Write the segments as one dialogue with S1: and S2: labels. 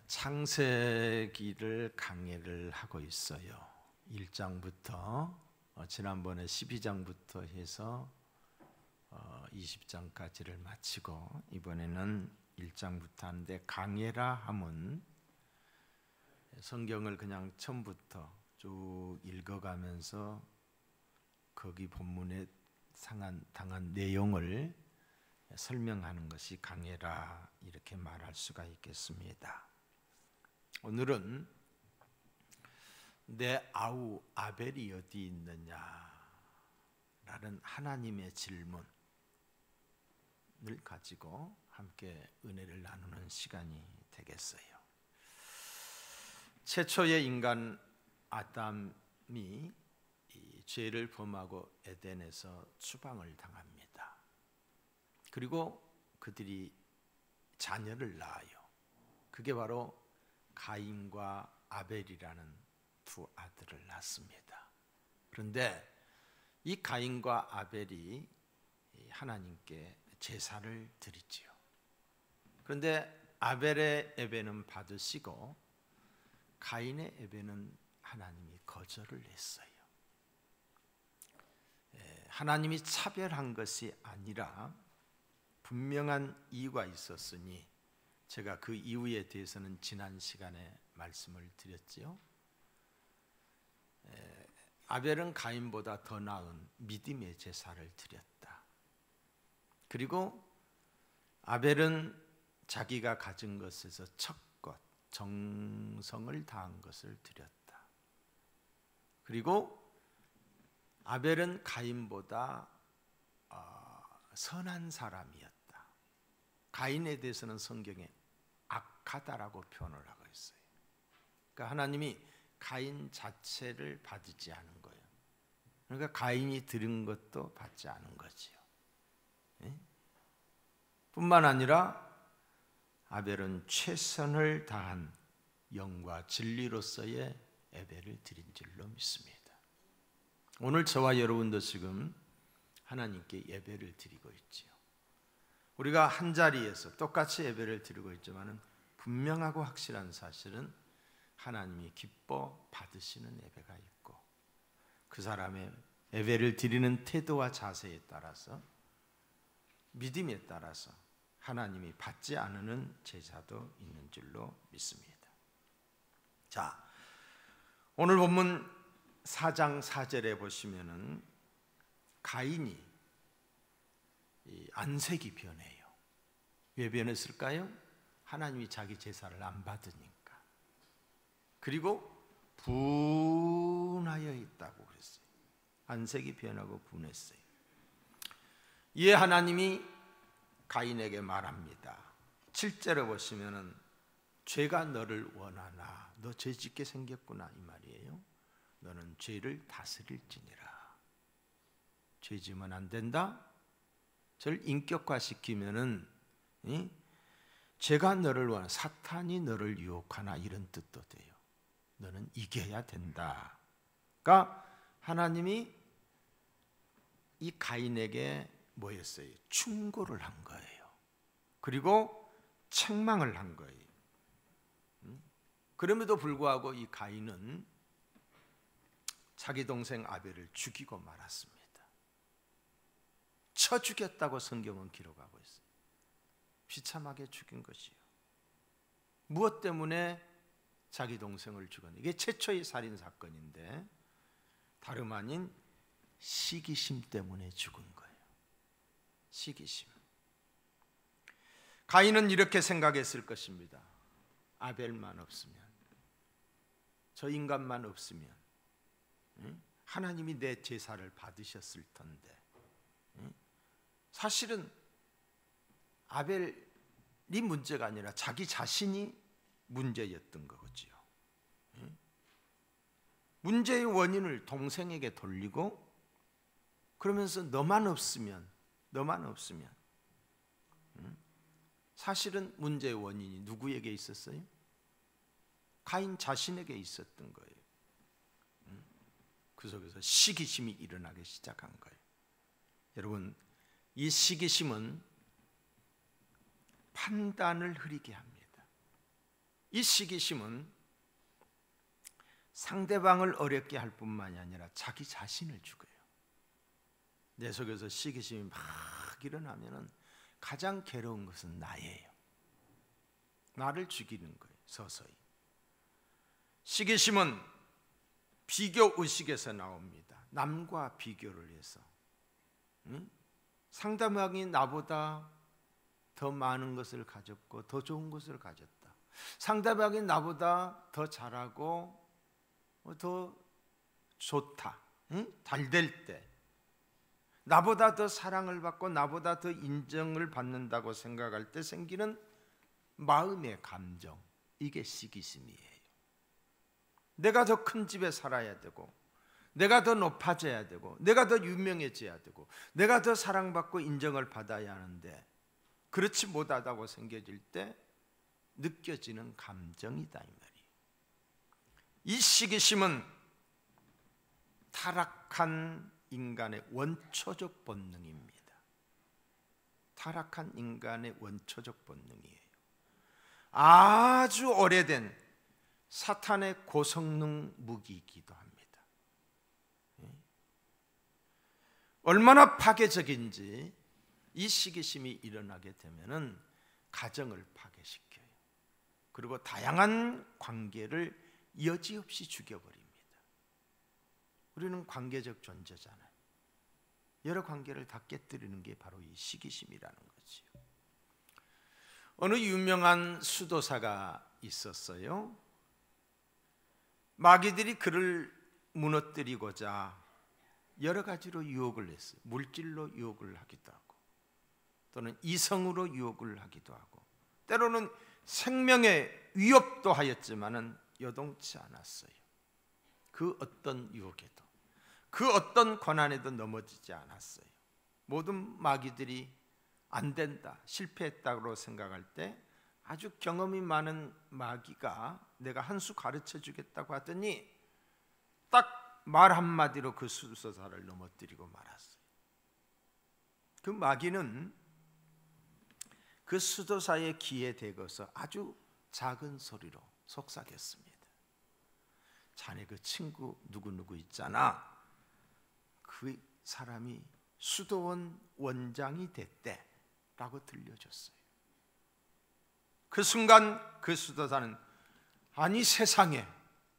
S1: 창세기를 강의를 하고 있어요. 1장부터 지난번에 12장부터 해서 20장까지를 마치고 이번에는 1장부터 하는데, 강해라 함은 성경을 그냥 처음부터 쭉 읽어가면서 거기 본문에 당한 내용을 설명하는 것이 강해라, 이렇게 말할 수가 있겠습니다. 오늘은 내 아우 아벨이 어디 있느냐라는 하나님의 질문을 가지고 함께 은혜를 나누는 시간이 되겠어요. 최초의 인간 아담이 이 죄를 범하고 에덴에서 추방을 당합니다. 그리고 그들이 자녀를 낳아요. 그게 바로 가인과 아벨이라는 두 아들을 낳습니다. 그런데 이 가인과 아벨이 하나님께 제사를 드리지요. 그런데 아벨의 예배는 받으시고 가인의 예배는 하나님이 거절을 했어요. 하나님이 차별한 것이 아니라 분명한 이유가 있었으니, 제가 그 이유에 대해서는 지난 시간에 말씀을 드렸지요. 아벨은 가인보다 더 나은 믿음의 제사를 드렸다. 그리고 아벨은 자기가 가진 것에서 첫 것, 정성을 다한 것을 드렸다. 그리고 아벨은 가인보다 선한 사람이었다. 가인에 대해서는 성경에 악하다라고 표현을 하고 있어요. 그러니까 하나님이 가인 자체를 받지 않은 거예요. 그러니까 가인이 드린 것도 받지 않은 거지요. 뿐만 아니라 아벨은 최선을 다한 영과 진리로서의 예배를 드린 줄로 믿습니다. 오늘 저와 여러분도 지금 하나님께 예배를 드리고 있지요. 우리가 한 자리에서 똑같이 예배를 드리고 있지만 분명하고 확실한 사실은 하나님이 기뻐 받으시는 예배가 있고, 그 사람의 예배를 드리는 태도와 자세에 따라서, 믿음에 따라서 하나님이 받지 않는 제사도 있는 줄로 믿습니다. 자, 오늘 본문 4장 4절에 보시면은 가인이 안색이 변해요. 왜 변했을까요? 하나님이 자기 제사를 안 받으니까. 그리고 분하여 있다고 그랬어요. 안색이 변하고 분했어요. 이에 하나님이 가인에게 말합니다. 7절에 보시면은 죄가 너를 원하나, 너 죄짓게 생겼구나, 이 말이에요. 너는 죄를 다스릴지니라. 죄 지으면 안 된다. 저를 인격화시키면은 죄가 너를 원하나, 사탄이 너를 유혹하나, 이런 뜻도 돼요. 너는 이겨야 된다. 그러니까 하나님이 이 가인에게 뭐였어요? 충고를 한 거예요. 그리고 책망을 한 거예요. 그럼에도 불구하고 이 가인은 자기 동생 아벨을 죽이고 말았습니다. 쳐 죽였다고 성경은 기록하고 있어요. 비참하게 죽인 것이요. 무엇 때문에 자기 동생을 죽였나? 이게 최초의 살인 사건인데 다름 아닌 시기심 때문에 죽은 거예요. 시기심. 가인은 이렇게 생각했을 것입니다. 아벨만 없으면, 저 인간만 없으면 하나님이 내 제사를 받으셨을 텐데. 사실은 아벨이 문제가 아니라 자기 자신이 문제였던 거지요. 문제의 원인을 동생에게 돌리고, 그러면서 너만 없으면 사실은 문제의 원인이 누구에게 있었어요? 가인 자신에게 있었던 거예요. 그 속에서 시기심이 일어나기 시작한 거예요. 여러분, 이 시기심은 판단을 흐리게 합니다. 이 시기심은 상대방을 어렵게 할 뿐만이 아니라 자기 자신을 죽여요. 내 속에서 시기심이 막 일어나면은 가장 괴로운 것은 나예요. 나를 죽이는 거예요. 서서히. 시기심은 비교 의식에서 나옵니다. 남과 비교를 해서 상대방이 나보다 더 많은 것을 가졌고 더 좋은 것을 가졌다. 상대방이 나보다 더 잘하고 더 좋다. 잘 될 때 나보다 더 사랑을 받고 나보다 더 인정을 받는다고 생각할 때 생기는 마음의 감정, 이게 시기심이에요. 내가 더 큰 집에 살아야 되고 내가 더 높아져야 되고 내가 더 유명해져야 되고 내가 더 사랑받고 인정을 받아야 하는데 그렇지 못하다고 생겨질 때 느껴지는 감정이다 이 말이에요. 이 시기심은 타락한 인간의 원초적 본능입니다. 타락한 인간의 원초적 본능이에요. 아주 오래된 사탄의 고성능 무기이기도 합니다. 얼마나 파괴적인지 이 시기심이 일어나게 되면은 가정을 파괴시켜요. 그리고 다양한 관계를 여지없이 죽여버립니다. 우리는 관계적 존재잖아요. 여러 관계를 다 깨뜨리는 게 바로 이 시기심이라는 거지요. 어느 유명한 수도사가 있었어요. 마귀들이 그를 무너뜨리고자 여러 가지로 유혹을 했어요. 물질로 유혹을 하기도 하고 또는 이성으로 유혹을 하기도 하고 때로는 생명의 위협도 하였지만은 여동치 않았어요. 그 어떤 유혹에도 그 어떤 고난에도 넘어지지 않았어요. 모든 마귀들이 안 된다, 실패했다고 생각할 때 아주 경험이 많은 마귀가 내가 한 수 가르쳐 주겠다고 하더니 딱 말 한마디로 그 수도사를 넘어뜨리고 말았어요. 그 마귀는 그 수도사의 귀에 대고서 아주 작은 소리로 속삭였습니다. 자네 그 친구 누구누구 있잖아. 그 사람이 수도원 원장이 됐대 라고 들려줬어요. 그 순간 그 수도사는 아니 세상에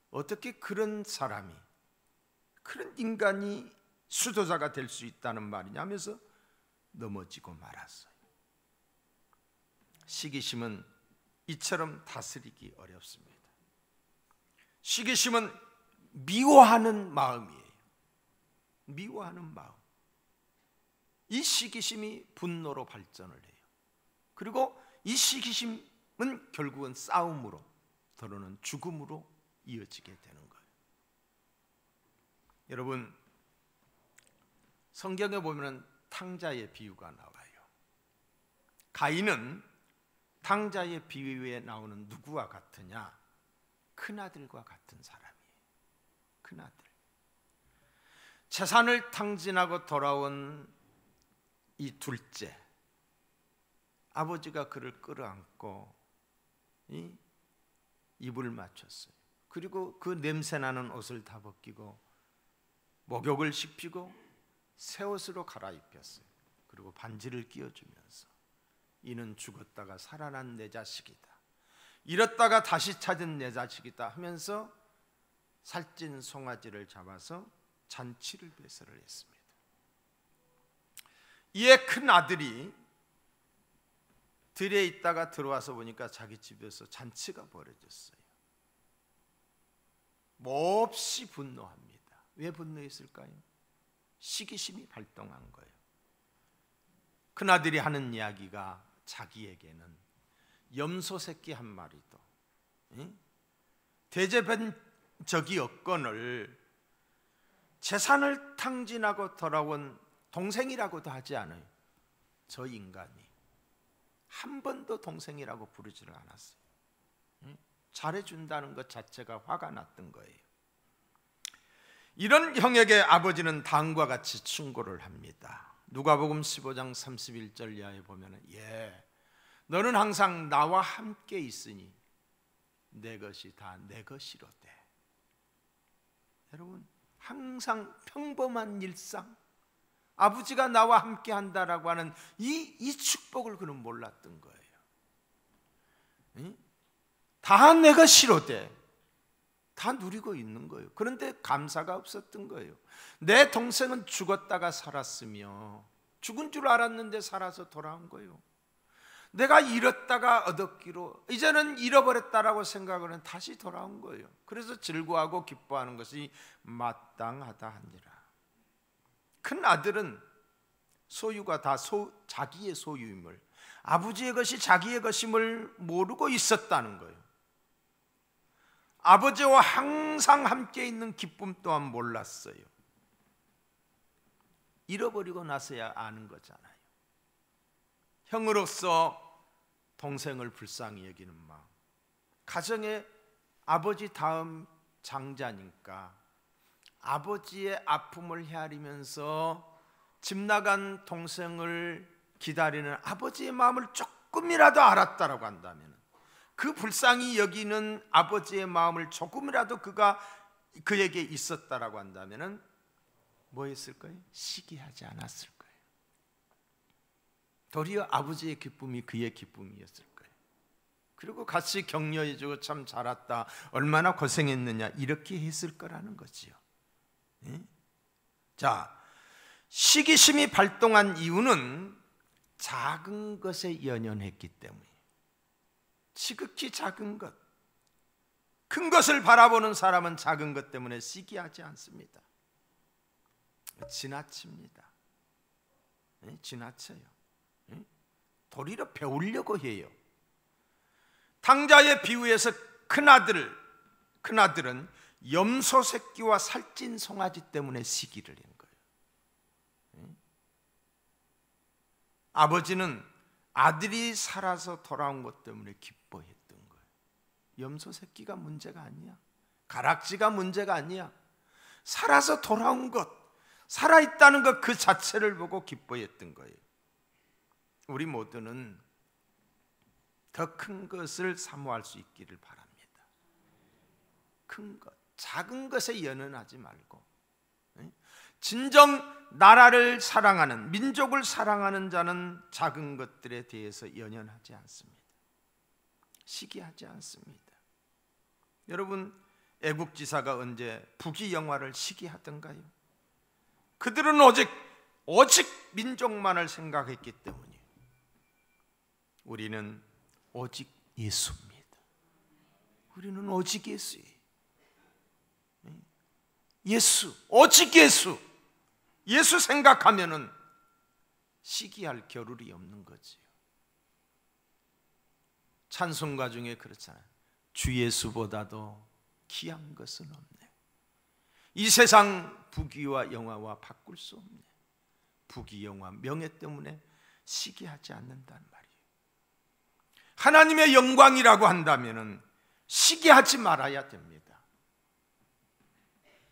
S1: 어떻게 그런 사람이 그런 인간이 수도사가 될 수 있다는 말이냐 하면서 넘어지고 말았어요. 시기심은 이처럼 다스리기 어렵습니다. 시기심은 미워하는 마음이에요. 미워하는 마음. 이 시기심이 분노로 발전을 해요. 그리고 이 시기심은 결국은 싸움으로 또는 죽음으로 이어지게 되는 거예요. 여러분, 성경에 보면 탕자의 비유가 나와요. 가인은 탕자의 비유에 나오는 누구와 같으냐? 큰아들과 같은 사람이에요. 큰아들. 재산을 탕진하고 돌아온 이 둘째, 아버지가 그를 끌어안고 입을 맞췄어요. 그리고 그 냄새나는 옷을 다 벗기고 목욕을 시키고 새 옷으로 갈아입혔어요. 그리고 반지를 끼워주면서 이는 죽었다가 살아난 내 자식이다, 잃었다가 다시 찾은 내 자식이다 하면서 살찐 송아지를 잡아서 잔치를 배설을 했습니다. 이에 큰 아들이 들에 있다가 들어와서 보니까 자기 집에서 잔치가 벌어졌어요. 몹시 분노합니다. 왜 분노했을까요? 시기심이 발동한 거예요. 큰아들이 하는 이야기가 자기에게는 염소 새끼 한 마리도 대접한 적이 없거늘 재산을 탕진하고 돌아온 동생이라고도 하지 않아요. 저 인간이 한 번도 동생이라고 부르지를 않았어요. 잘해준다는 것 자체가 화가 났던 거예요. 이런 형에게 아버지는 다음과 같이 충고를 합니다. 누가복음 15장 31절 이하에 보면은 너는 항상 나와 함께 있으니 내 것이 다 내 것이로되. 여러분, 항상 평범한 일상, 아버지가 나와 함께 한다라고 하는 이 축복을 그는 몰랐던 거예요. 다 내 것이로되 다 누리고 있는 거예요. 그런데 감사가 없었던 거예요. 내 동생은 죽었다가 살았으며 죽은 줄 알았는데 살아서 돌아온 거예요. 내가 잃었다가 얻었기로 이제는 잃어버렸다라고 생각을 한 다시 돌아온 거예요. 그래서 즐거워하고 기뻐하는 것이 마땅하다 하니라. 큰 아들은 소유가 다 자기의 소유임을, 아버지의 것이 자기의 것임을 모르고 있었다는 거예요. 아버지와 항상 함께 있는 기쁨 또한 몰랐어요. 잃어버리고 나서야 아는 거잖아요. 형으로서 동생을 불쌍히 여기는 마음, 가정에 아버지 다음 장자니까 아버지의 아픔을 헤아리면서 집 나간 동생을 기다리는 아버지의 마음을 조금이라도 알았다라고 한다면, 그 불쌍히 여기는 아버지의 마음을 조금이라도 그에게 있었다라고 한다면 뭐 했을까요? 시기하지 않았을 거예요. 도리어 아버지의 기쁨이 그의 기쁨이었을 거예요. 그리고 같이 격려해주고 참 잘했다, 얼마나 고생했느냐, 이렇게 했을 거라는 거지요. 자, 시기심이 발동한 이유는 작은 것에 연연했기 때문이에요. 지극히 작은 것, 큰 것을 바라보는 사람은 작은 것 때문에 시기하지 않습니다. 지나칩니다. 지나쳐요. 도리어 배우려고 해요. 당자의 비유에서 큰아들은 염소 새끼와 살찐 송아지 때문에 시기를 한 거예요. 아버지는 아들이 살아서 돌아온 것 때문에 기뻐했던 거예요. 염소 새끼가 문제가 아니야. 가락지가 문제가 아니야. 살아서 돌아온 것, 살아있다는 것 그 자체를 보고 기뻐했던 거예요. 우리 모두는 더 큰 것을 사모할 수 있기를 바랍니다. 큰 것, 작은 것에 연연하지 말고, 진정 나라를 사랑하는, 민족을 사랑하는 자는 작은 것들에 대해서 연연하지 않습니다. 시기하지 않습니다. 여러분, 애국지사가 언제 부귀영화를 시기하던가요? 그들은 오직 민족만을 생각했기 때문이에요. 우리는 오직 예수입니다. 우리는 오직 예수예요. 오직 예수. 예수 생각하면은 시기할 겨를이 없는 거지요. 찬송가 중에 그렇잖아요. 주 예수보다도 귀한 것은 없네. 이 세상 부귀와 영화와 바꿀 수 없네. 부귀, 영화, 명예 때문에 시기하지 않는단 말이에요. 하나님의 영광이라고 한다면은 시기하지 말아야 됩니다.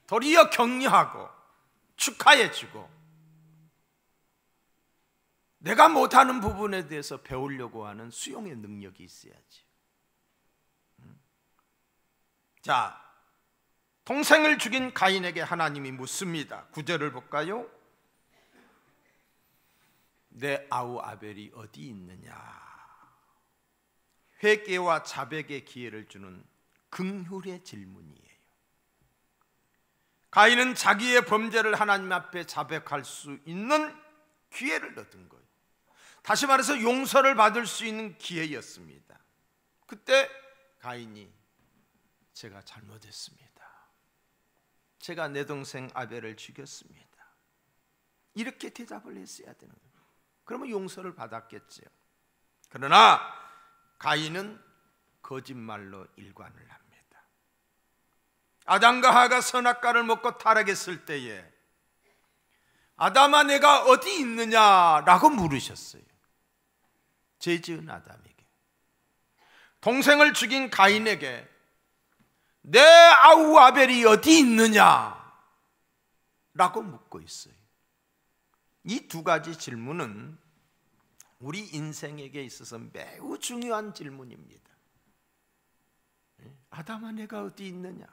S1: 도리어 격려하고 축하해주고, 내가 못하는 부분에 대해서 배우려고 하는 수용의 능력이 있어야지. 자, 동생을 죽인 가인에게 하나님이 묻습니다. 9절을 볼까요? 내 아우 아벨이 어디 있느냐. 회개와 자백의 기회를 주는 긍휼의 질문이에요. 가인은 자기의 범죄를 하나님 앞에 자백할 수 있는 기회를 얻은 거예요. 다시 말해서 용서를 받을 수 있는 기회였습니다. 그때 가인이 제가 잘못했습니다. 제가 내 동생 아벨을 죽였습니다. 이렇게 대답을 했어야 되는 거예요. 그러면 용서를 받았겠죠. 그러나 가인은 거짓말로 일관을 합니다. 아담과 하가 선악과를 먹고 타락했을 때에 아담아 내가 어디 있느냐라고 물으셨어요. 죄 지은 아담에게. 동생을 죽인 가인에게 내 아우 아벨이 어디 있느냐라고 묻고 있어요. 이 두 가지 질문은 우리 인생에게 있어서 매우 중요한 질문입니다. 아담아 내가 어디 있느냐?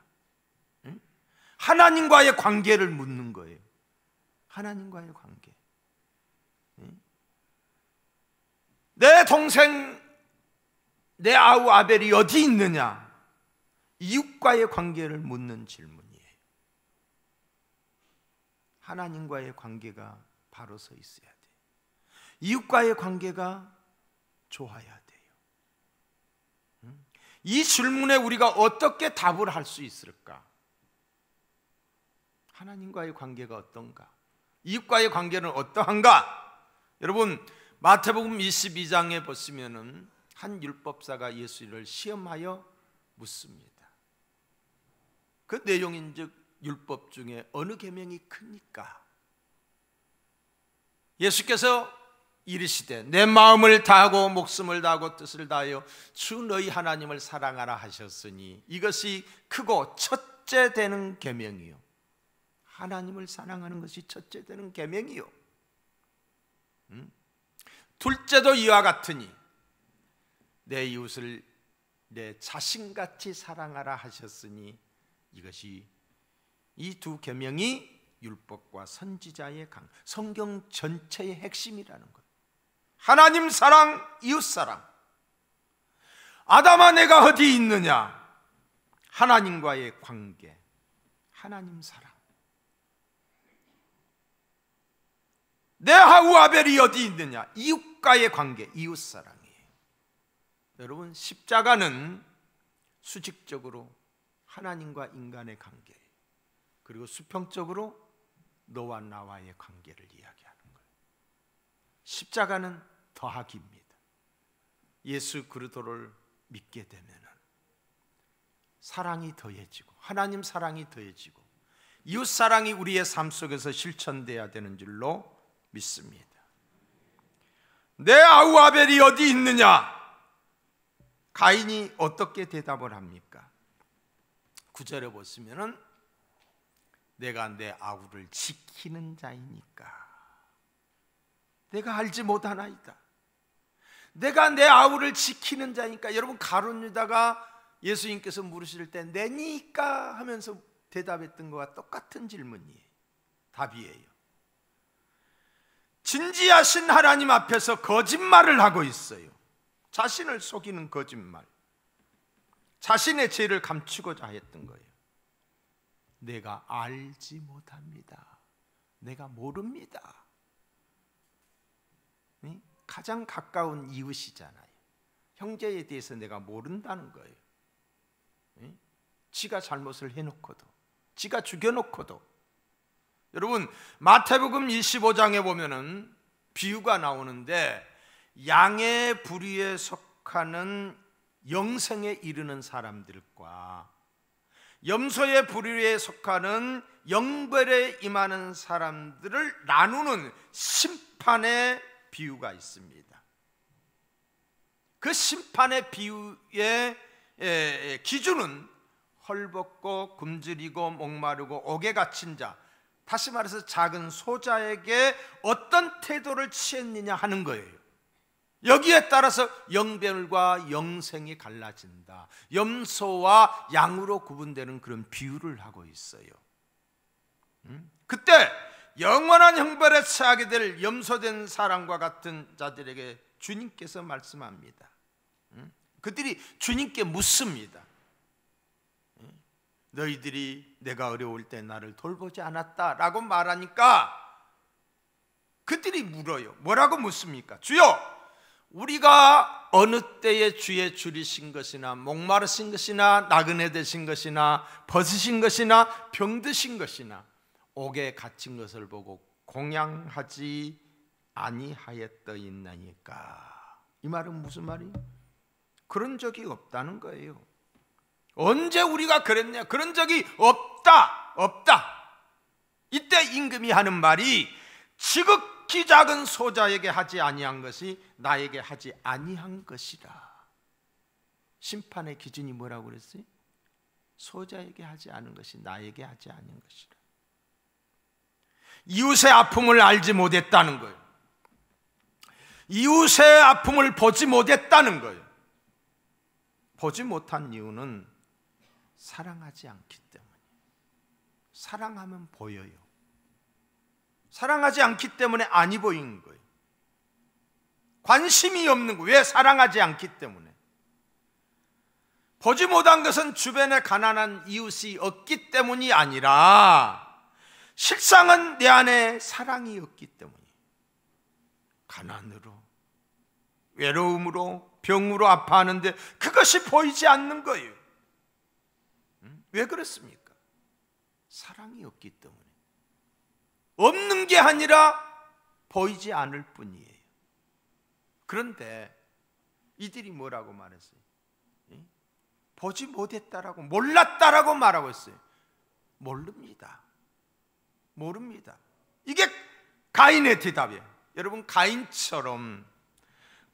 S1: 하나님과의 관계를 묻는 거예요. 하나님과의 관계. 내 동생, 내 아우 아벨이 어디 있느냐? 이웃과의 관계를 묻는 질문이에요. 하나님과의 관계가 바로 서 있어야 돼요. 이웃과의 관계가 좋아야 돼요. 이 질문에 우리가 어떻게 답을 할 수 있을까? 하나님과의 관계가 어떤가? 이웃과의 관계는 어떠한가? 여러분, 마태복음 22장에 보시면은 한 율법사가 예수를 시험하여 묻습니다. 그 내용인즉 율법 중에 어느 계명이 크니까? 예수께서 이르시되 내 마음을 다하고 목숨을 다하고 뜻을 다하여 주 너희 하나님을 사랑하라 하셨으니 이것이 크고 첫째 되는 계명이요. 하나님을 사랑하는 것이 첫째 되는 계명이요. 둘째도 이와 같으니 내 이웃을 내 자신같이 사랑하라 하셨으니 이것이 이 두 계명이 율법과 선지자의 성경 전체의 핵심이라는 것. 하나님 사랑, 이웃 사랑. 아담아 내가 어디 있느냐? 하나님과의 관계, 하나님 사랑. 내 아우 아벨이 어디 있느냐? 이웃과의 관계, 이웃 사랑이에요. 여러분, 십자가는 수직적으로 하나님과 인간의 관계, 그리고 수평적으로 너와 나와의 관계를 이야기하는 거예요. 십자가는 더하기입니다. 예수 그리스도를 믿게 되면은 사랑이 더해지고 하나님 사랑이 더해지고 이웃 사랑이 우리의 삶 속에서 실천돼야 되는 줄로 믿습니다. 내 아우 아벨이 어디 있느냐? 가인이 어떻게 대답을 합니까? 9절에 보시면은 내가 내 아우를 지키는 자이니까 내가 알지 못하나이다. 내가 내 아우를 지키는 자니까. 여러분, 가룟 유다가 예수님께서 물으실 때 내니까 하면서 대답했던 것과 똑같은 질문이에요. 답이에요. 진지하신 하나님 앞에서 거짓말을 하고 있어요. 자신을 속이는 거짓말. 자신의 죄를 감추고자 했던 거예요. 내가 알지 못합니다. 내가 모릅니다. 가장 가까운 이웃이잖아요. 형제에 대해서 내가 모른다는 거예요. 지가 잘못을 해놓고도, 지가 죽여놓고도. 여러분, 마태복음 25장에 보면은 비유가 나오는데 양의 부류에 속하는 영생에 이르는 사람들과 염소의 부류에 속하는 영벌에 임하는 사람들을 나누는 심판의 비유가 있습니다. 그 심판의 비유의 기준은 헐벗고 굶주리고 목마르고 옥에 갇힌 자, 다시 말해서 작은 소자에게 어떤 태도를 취했느냐 하는 거예요. 여기에 따라서 영별과 영생이 갈라진다. 염소와 양으로 구분되는 그런 비유를 하고 있어요. 그때 영원한 형벌에 처하게 될 염소된 사람과 같은 자들에게 주님께서 말씀합니다. 그들이 주님께 묻습니다. 너희들이 내가 어려울 때 나를 돌보지 않았다라고 말하니까 그들이 물어요. 뭐라고 묻습니까? 주여, 우리가 어느 때에 주의 줄이신 것이나 목마르신 것이나 나그네 되신 것이나 벗으신 것이나 병드신 것이나 옥에 갇힌 것을 보고 공양하지 아니하였더이나니까. 이 말은 무슨 말이에요? 그런 적이 없다는 거예요. 언제 우리가 그랬냐? 그런 적이 없다. 이때 임금이 하는 말이 지극히 작은 소자에게 하지 아니한 것이 나에게 하지 아니한 것이라. 심판의 기준이 뭐라고 그랬어요? 소자에게 하지 않은 것이 나에게 하지 않은 것이라. 이웃의 아픔을 알지 못했다는 거예요. 이웃의 아픔을 보지 못했다는 거예요. 보지 못한 이유는 사랑하지 않기 때문에. 사랑하면 보여요. 사랑하지 않기 때문에 아니 보이는 거예요. 관심이 없는 거예요. 왜? 사랑하지 않기 때문에. 보지 못한 것은 주변에 가난한 이웃이 없기 때문이 아니라 실상은 내 안에 사랑이 없기 때문이에요. 가난으로, 외로움으로, 병으로 아파하는데 그것이 보이지 않는 거예요. 왜 그렇습니까? 사랑이 없기 때문에. 없는 게 아니라 보이지 않을 뿐이에요. 그런데 이들이 뭐라고 말했어요? 보지 못했다라고, 몰랐다라고 말하고 있어요. 모릅니다. 모릅니다. 이게 가인의 대답이에요. 여러분, 가인처럼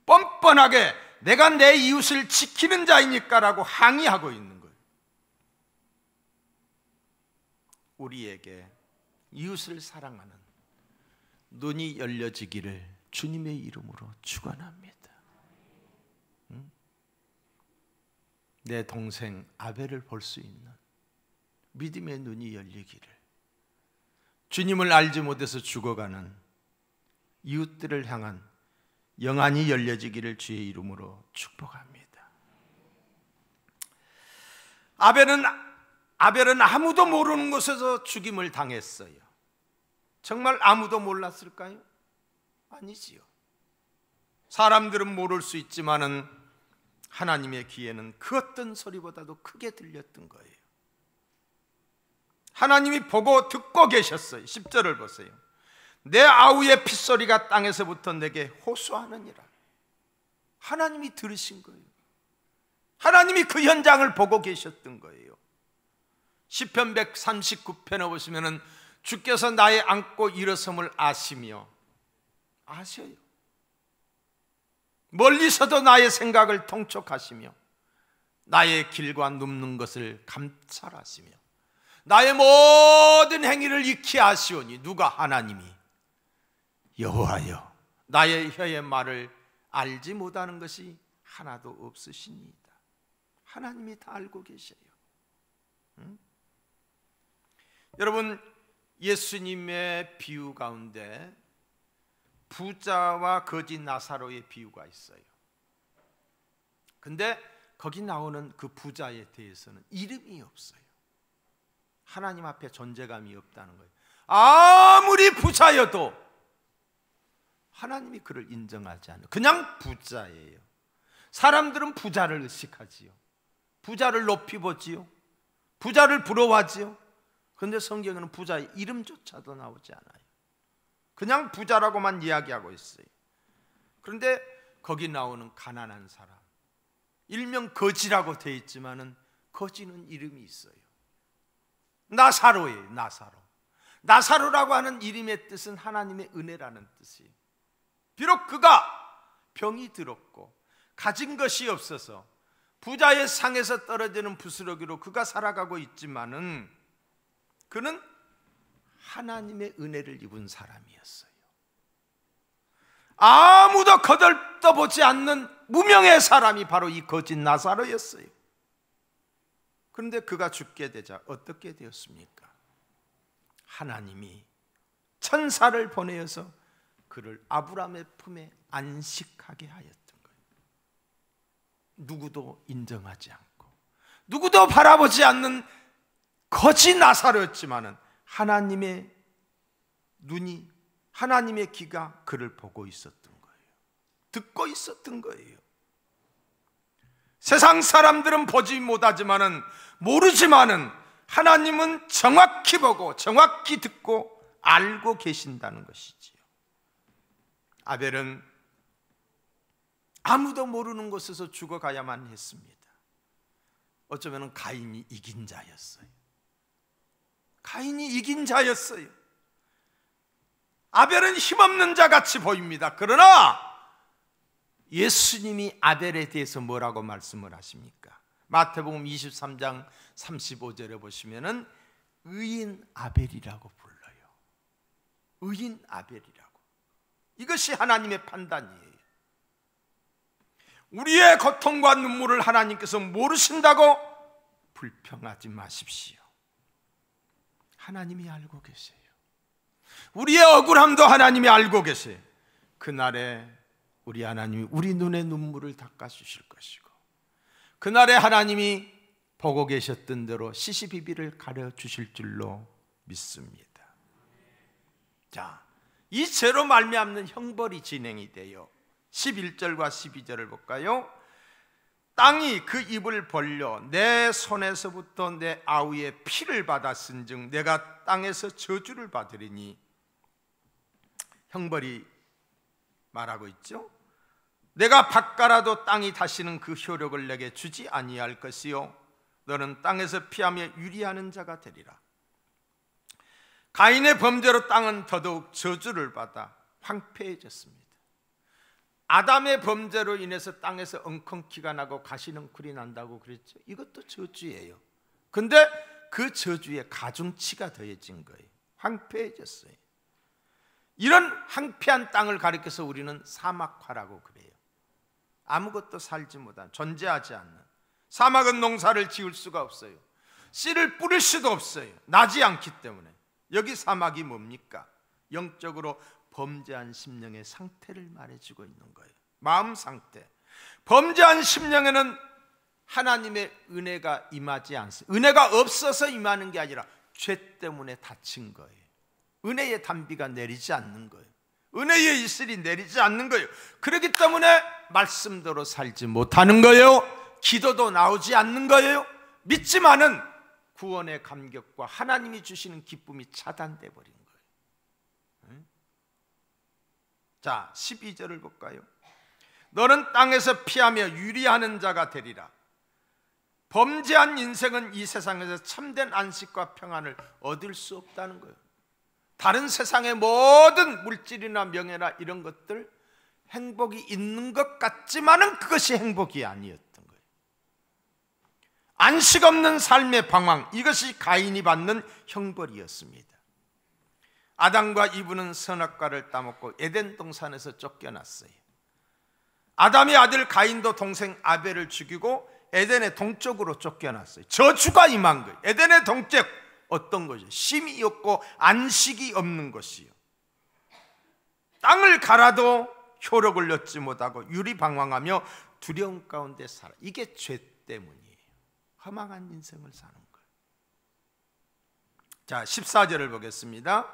S1: 뻔뻔하게 내가 내 이웃을 지키는 자이니까라고 항의하고 있는 거예요. 우리에게 이웃을 사랑하는 눈이 열려지기를 주님의 이름으로 축원합니다. 내 동생 아벨을 볼 수 있는 믿음의 눈이 열리기를, 주님을 알지 못해서 죽어가는 이웃들을 향한 영안이 열려지기를 주의 이름으로 축복합니다. 아벨은 아무도 모르는 곳에서 죽임을 당했어요. 정말 아무도 몰랐을까요? 아니지요. 사람들은 모를 수 있지만은 하나님의 귀에는 그 어떤 소리보다도 크게 들렸던 거예요. 하나님이 보고 듣고 계셨어요. 10절을 보세요. 내 아우의 핏소리가 땅에서부터 내게 호소하느니라. 하나님이 들으신 거예요. 하나님이 그 현장을 보고 계셨던 거예요. 시편 139편에 보시면은 주께서 나의 앉고 일어섬을 아시며, 아셔요. 멀리서도 나의 생각을 통촉하시며 나의 길과 눕는 것을 감찰하시며 나의 모든 행위를 익히 아시오니. 누가? 하나님이. 여호와여, 나의 혀의 말을 알지 못하는 것이 하나도 없으시니이다. 하나님이 다 알고 계셔요. 여러분, 예수님의 비유 가운데 부자와 거지 나사로의 비유가 있어요. 근데 거기 나오는 그 부자에 대해서는 이름이 없어요. 하나님 앞에 존재감이 없다는 거예요. 아무리 부자여도 하나님이 그를 인정하지 않아요. 그냥 부자예요. 사람들은 부자를 의식하지요. 부자를 높이 보지요. 부자를 부러워하지요. 그런데 성경에는 부자의 이름조차도 나오지 않아요. 그냥 부자라고만 이야기하고 있어요. 그런데 거기 나오는 가난한 사람, 일명 거지라고 되어 있지만은 거지는 이름이 있어요. 나사로예요. 나사로. 나사로라고 하는 이름의 뜻은 하나님의 은혜라는 뜻이에요. 비록 그가 병이 들었고 가진 것이 없어서 부자의 상에서 떨어지는 부스러기로 그가 살아가고 있지만은 그는 하나님의 은혜를 입은 사람이었어요. 아무도 거들떠보지 않는 무명의 사람이 바로 이 거짓 나사로였어요. 그런데 그가 죽게 되자 어떻게 되었습니까? 하나님이 천사를 보내어서 그를 아브라함의 품에 안식하게 하였던 거예요. 누구도 인정하지 않고 누구도 바라보지 않는 거짓 나사로였지만은 하나님의 눈이, 하나님의 귀가 그를 보고 있었던 거예요. 듣고 있었던 거예요. 세상 사람들은 보지 못하지만은, 모르지만은 하나님은 정확히 보고 정확히 듣고 알고 계신다는 것이지요. 아벨은 아무도 모르는 곳에서 죽어가야만 했습니다. 어쩌면 가인이 이긴 자였어요. 가인이 이긴 자였어요. 아벨은 힘없는 자 같이 보입니다. 그러나 예수님이 아벨에 대해서 뭐라고 말씀을 하십니까? 마태복음 23장 35절에 보시면은 의인 아벨이라고 불러요. 의인 아벨이라고. 이것이 하나님의 판단이에요. 우리의 고통과 눈물을 하나님께서 모르신다고 불평하지 마십시오. 하나님이 알고 계세요. 우리의 억울함도 하나님이 알고 계세요. 그날에 우리 하나님이 우리 눈의 눈물을 닦아주실 것이고, 그날에 하나님이 보고 계셨던 대로 시시비비를 가려주실 줄로 믿습니다. 자, 이 죄로 말미암는 형벌이 진행이 돼요. 11절과 12절을 볼까요? 땅이 그 입을 벌려 내 손에서부터 내 아우의 피를 받았은즉 내가 땅에서 저주를 받으리니, 형벌이 말하고 있죠. 내가 밭갈아도 땅이 다시는 그 효력을 내게 주지 아니할 것이요 너는 땅에서 피하며 유리하는 자가 되리라. 가인의 범죄로 땅은 더더욱 저주를 받아 황폐해졌습니다. 아담의 범죄로 인해서 땅에서 엉겅퀴가 나고 가시넝쿨이 난다고 그랬죠. 이것도 저주예요. 근데 그 저주에 가중치가 더해진 거예요. 황폐해졌어요. 이런 황폐한 땅을 가리켜서 우리는 사막화라고 그래요. 아무것도 살지 못한, 존재하지 않는. 사막은 농사를 지을 수가 없어요. 씨를 뿌릴 수도 없어요. 나지 않기 때문에. 여기 사막이 뭡니까? 영적으로 범죄한 심령의 상태를 말해주고 있는 거예요. 마음 상태. 범죄한 심령에는 하나님의 은혜가 임하지 않습니다. 은혜가 없어서 임하는 게 아니라 죄 때문에 다친 거예요. 은혜의 단비가 내리지 않는 거예요. 은혜의 이슬이 내리지 않는 거예요. 그렇기 때문에 말씀대로 살지 못하는 거예요. 기도도 나오지 않는 거예요. 믿지만은 구원의 감격과 하나님이 주시는 기쁨이 차단돼 버린 거예요. 자, 12절을 볼까요? 너는 땅에서 피하며 유리하는 자가 되리라. 범죄한 인생은 이 세상에서 참된 안식과 평안을 얻을 수 없다는 거예요. 다른 세상의 모든 물질이나 명예나 이런 것들, 행복이 있는 것 같지만은 그것이 행복이 아니었던 거예요. 안식 없는 삶의 방황, 이것이 가인이 받는 형벌이었습니다. 아담과 이브는 선악과를 따먹고 에덴 동산에서 쫓겨났어요. 아담의 아들 가인도 동생 아벨을 죽이고 에덴의 동쪽으로 쫓겨났어요. 저주가 임한 거예요. 에덴의 동쪽, 어떤 것이요? 쉼이 없고 안식이 없는 것이요. 땅을 갈아도 효력을 얻지 못하고 유리방황하며 두려움 가운데 살아. 이게 죄 때문이에요. 허망한 인생을 사는 거예요. 자, 14절을 보겠습니다.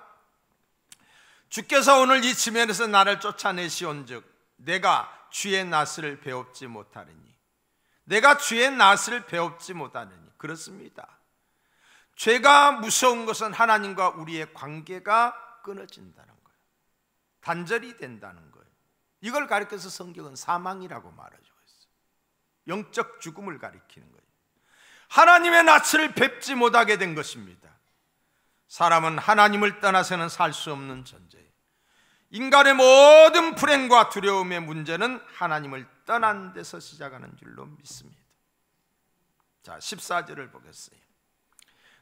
S1: 주께서 오늘 이 지면에서 나를 쫓아내시온즉 내가 주의 낯을 배웁지 못하리니. 내가 주의 낯을 배웁지 못하리니. 그렇습니다. 죄가 무서운 것은 하나님과 우리의 관계가 끊어진다는 거예요. 단절이 된다는 거예요. 이걸 가리켜서 성경은 사망이라고 말해주고 있어요. 영적 죽음을 가리키는 거예요. 하나님의 낯을 뵙지 못하게 된 것입니다. 사람은 하나님을 떠나서는 살 수 없는 존재예요. 인간의 모든 불행과 두려움의 문제는 하나님을 떠난 데서 시작하는 줄로 믿습니다. 자, 14절을 보겠어요.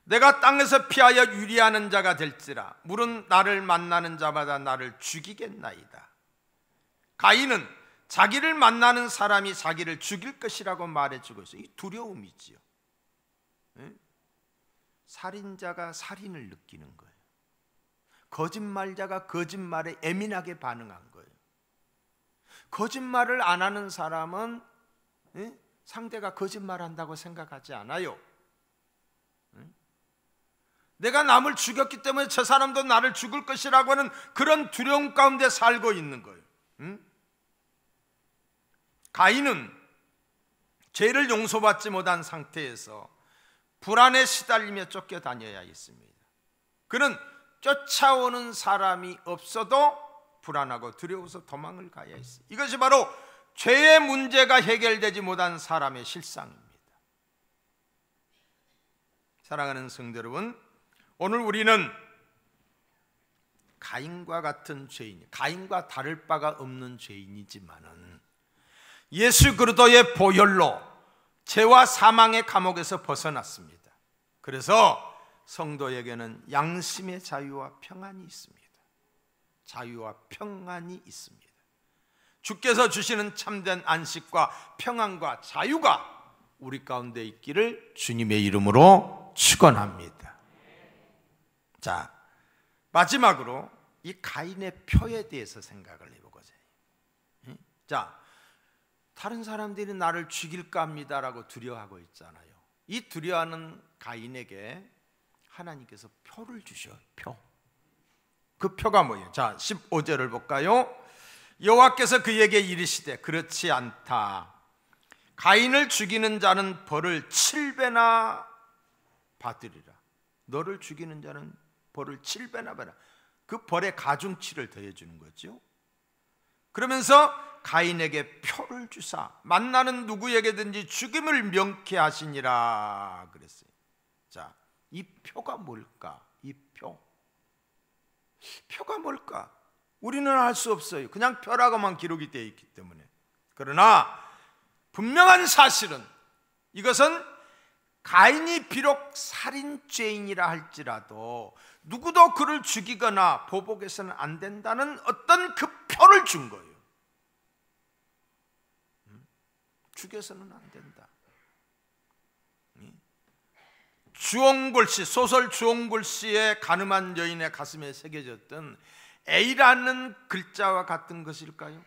S1: 내가 땅에서 피하여 유리하는 자가 될지라 물은 나를 만나는 자마다 나를 죽이겠나이다. 가인은 자기를 만나는 사람이 자기를 죽일 것이라고 말해주고 있어요. 이 두려움이지요. 살인자가 살인을 느끼는 거예요. 거짓말자가 거짓말에 예민하게 반응한 거예요. 거짓말을 안 하는 사람은 상대가 거짓말한다고 생각하지 않아요. 내가 남을 죽였기 때문에 저 사람도 나를 죽을 것이라고 하는 그런 두려움 가운데 살고 있는 거예요. 가인은 죄를 용서받지 못한 상태에서 불안에 시달리며 쫓겨다녀야 했습니다. 그는 쫓아오는 사람이 없어도 불안하고 두려워서 도망을 가야 했어요. 이것이 바로 죄의 문제가 해결되지 못한 사람의 실상입니다. 사랑하는 성도 여러분, 오늘 우리는 가인과 같은 죄인, 가인과 다를 바가 없는 죄인이지만은 예수 그리스도의 보혈로 죄와 사망의 감옥에서 벗어났습니다. 그래서 성도에게는 양심의 자유와 평안이 있습니다. 자유와 평안이 있습니다. 주께서 주시는 참된 안식과 평안과 자유가 우리 가운데 있기를 주님의 이름으로 축원합니다. 자, 마지막으로 이 가인의 표에 대해서 생각을 해보고자 해요. 자, 다른 사람들이 나를 죽일까 합니다라고 두려워하고 있잖아요. 이 두려워하는 가인에게 하나님께서 표를 주셔. 표. 그 표가 뭐예요? 자, 15절을 볼까요? 여호와께서 그에게 이르시되 그렇지 않다. 가인을 죽이는 자는 벌을 7배나 받으리라. 너를 죽이는 자는 벌을 7배나 받아. 그 벌에 가중치를 더해 주는 거죠. 그러면서 가인에게 표를 주사 만나는 누구에게든지 죽임을 명케 하시니라 그랬어요. 자, 이 표가 뭘까? 이 표가 뭘까? 우리는 알 수 없어요. 그냥 표라고만 기록이 되어 있기 때문에. 그러나 분명한 사실은 이것은 가인이 비록 살인죄인이라 할지라도 누구도 그를 죽이거나 보복해서는 안 된다는 어떤 그 표를 준 거예요. 죽여서는 안 된다. 주홍글씨, 소설 주홍글씨의 가늠한 여인의 가슴에 새겨졌던 A라는 글자와 같은 것일까요?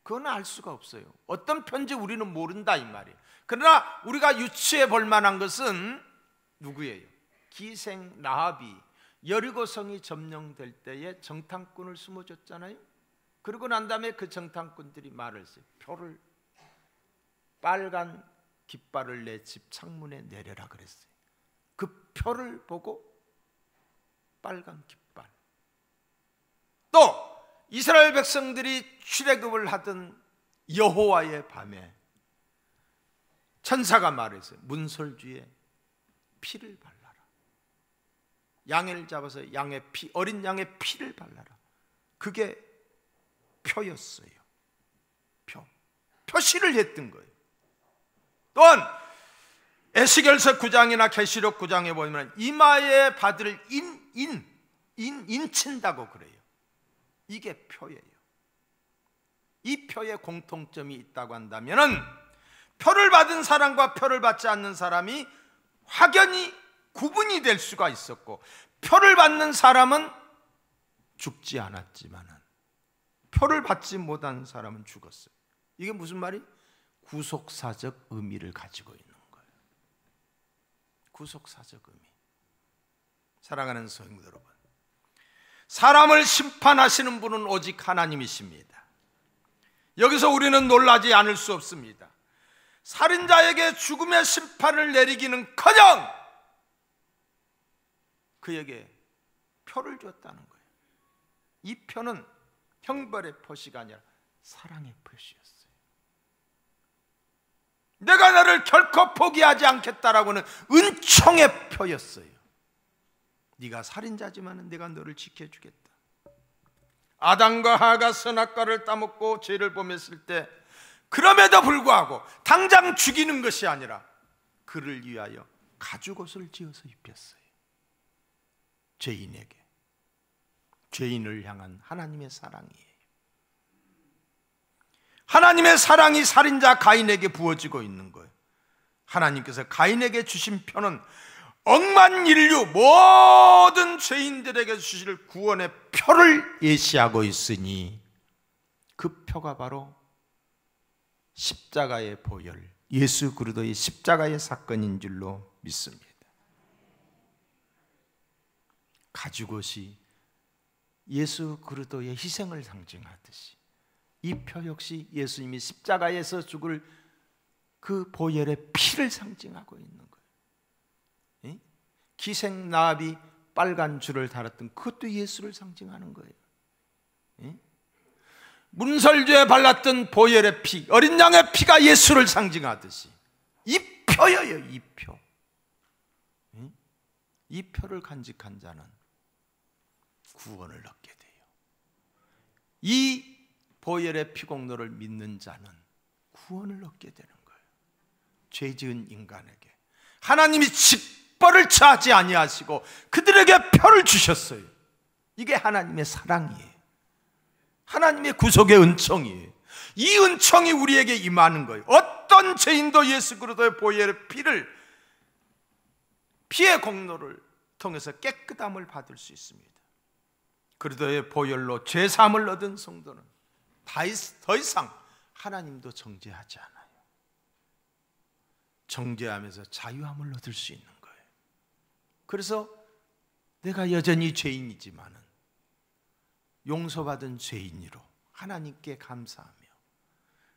S1: 그건 알 수가 없어요. 어떤 편지 우리는 모른다 이 말이에요. 그러나 우리가 유추해 볼 만한 것은 누구예요? 기생 라합이 여리고성이 점령될 때에 정탐꾼을 숨어줬잖아요. 그러고 난 다음에 그 정탐꾼들이 말을 했어요. 표를, 빨간 깃발을 내 집 창문에 내려라 그랬어요. 그 표를 보고 빨간 깃발. 또 이스라엘 백성들이 출애굽을 하던 여호와의 밤에 천사가 말했어요. 문설주에 피를 발라라. 양을 잡아서 양의 피, 어린 양의 피를 발라라. 그게 표였어요. 표시를 했던 거예요. 또한 에스겔서 9장이나 계시록 9장에 보면 이마에 받을 인친다고 그래요. 이게 표예요. 이 표에 공통점이 있다고 한다면은 표를 받은 사람과 표를 받지 않는 사람이 확연히 구분이 될 수가 있었고, 표를 받는 사람은 죽지 않았지만은 표를 받지 못한 사람은 죽었어요. 이게 무슨 말이? 구속사적 의미를 가지고 있는 거예요. 구속사적 의미. 사랑하는 성도 여러분, 사람을 심판하시는 분은 오직 하나님이십니다. 여기서 우리는 놀라지 않을 수 없습니다. 살인자에게 죽음의 심판을 내리기는커녕 그에게 표를 줬다는 거예요. 이 표는 형벌의 표시가 아니라 사랑의 표시였어요. 내가 너를 결코 포기하지 않겠다라고는 은총의 표였어요. 네가 살인자지만 내가 너를 지켜주겠다. 아담과 하가 선악과를 따먹고 죄를 범했을 때 그럼에도 불구하고 당장 죽이는 것이 아니라 그를 위하여 가죽옷을 지어서 입혔어요. 죄인에게, 죄인을 향한 하나님의 사랑이에요. 하나님의 사랑이 살인자 가인에게 부어지고 있는 거예요. 하나님께서 가인에게 주신 표는 억만 인류 모든 죄인들에게 주실 구원의 표를 예시하고 있으니 그 표가 바로 십자가의 보혈, 예수 그리스도의 십자가의 사건인 줄로 믿습니다. 가죽옷이 예수 그리스도의 희생을 상징하듯이 이 표 역시 예수님이 십자가에서 죽을 그 보혈의 피를 상징하고 있는 거예요. 기생 나합이 빨간 줄을 달았던 그것도 예수를 상징하는 거예요. 문설주에 발랐던 보혈의 피, 어린 양의 피가 예수를 상징하듯이 이 표예요. 이 표. 이 표를 간직한 자는 구원을 얻게 돼요. 이 보혈의 피공로를 믿는 자는 구원을 얻게 되는 거예요. 죄 지은 인간에게 하나님이 직벌을 처하지 아니하시고 그들에게 표를 주셨어요. 이게 하나님의 사랑이에요. 하나님의 구속의 은총이에요. 이 은총이 우리에게 임하는 거예요. 어떤 죄인도 예수 그리스도의 보혈의 피의 공로를 통해서 깨끗함을 받을 수 있습니다. 그리스도의 보혈로 죄사함을 얻은 성도는 더 이상 하나님도 정죄하지 않아요. 정죄하면서 자유함을 얻을 수 있는 거예요. 그래서 내가 여전히 죄인이지만은 용서받은 죄인으로 하나님께 감사하며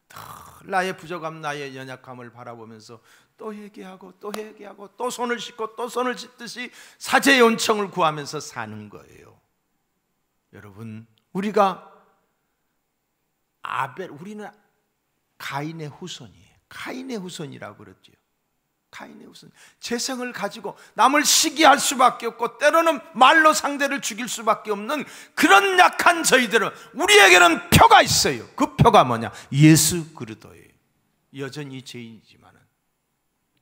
S1: 늘 나의 부족함, 나의 연약함을 바라보면서 또 회개하고 또 회개하고 또 손을 씻고 또 손을 씻듯이 사죄의 온청을 구하면서 사는 거예요. 여러분, 우리는 가인의 후손이에요. 가인의 후손이라고 그랬죠. 가인의 후손. 재성을 가지고 남을 시기할 수밖에 없고 때로는 말로 상대를 죽일 수밖에 없는 그런 약한 저희들은, 우리에게는 표가 있어요. 그 표가 뭐냐? 예수 그리스도예요. 여전히 죄인이지만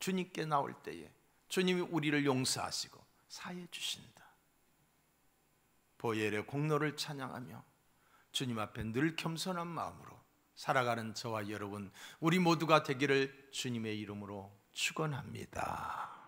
S1: 주님께 나올 때에 주님이 우리를 용서하시고 사해 주신다. 보혈의 공로를 찬양하며 주님 앞에 늘 겸손한 마음으로 살아가는 저와 여러분, 우리 모두가 되기를 주님의 이름으로 축원합니다.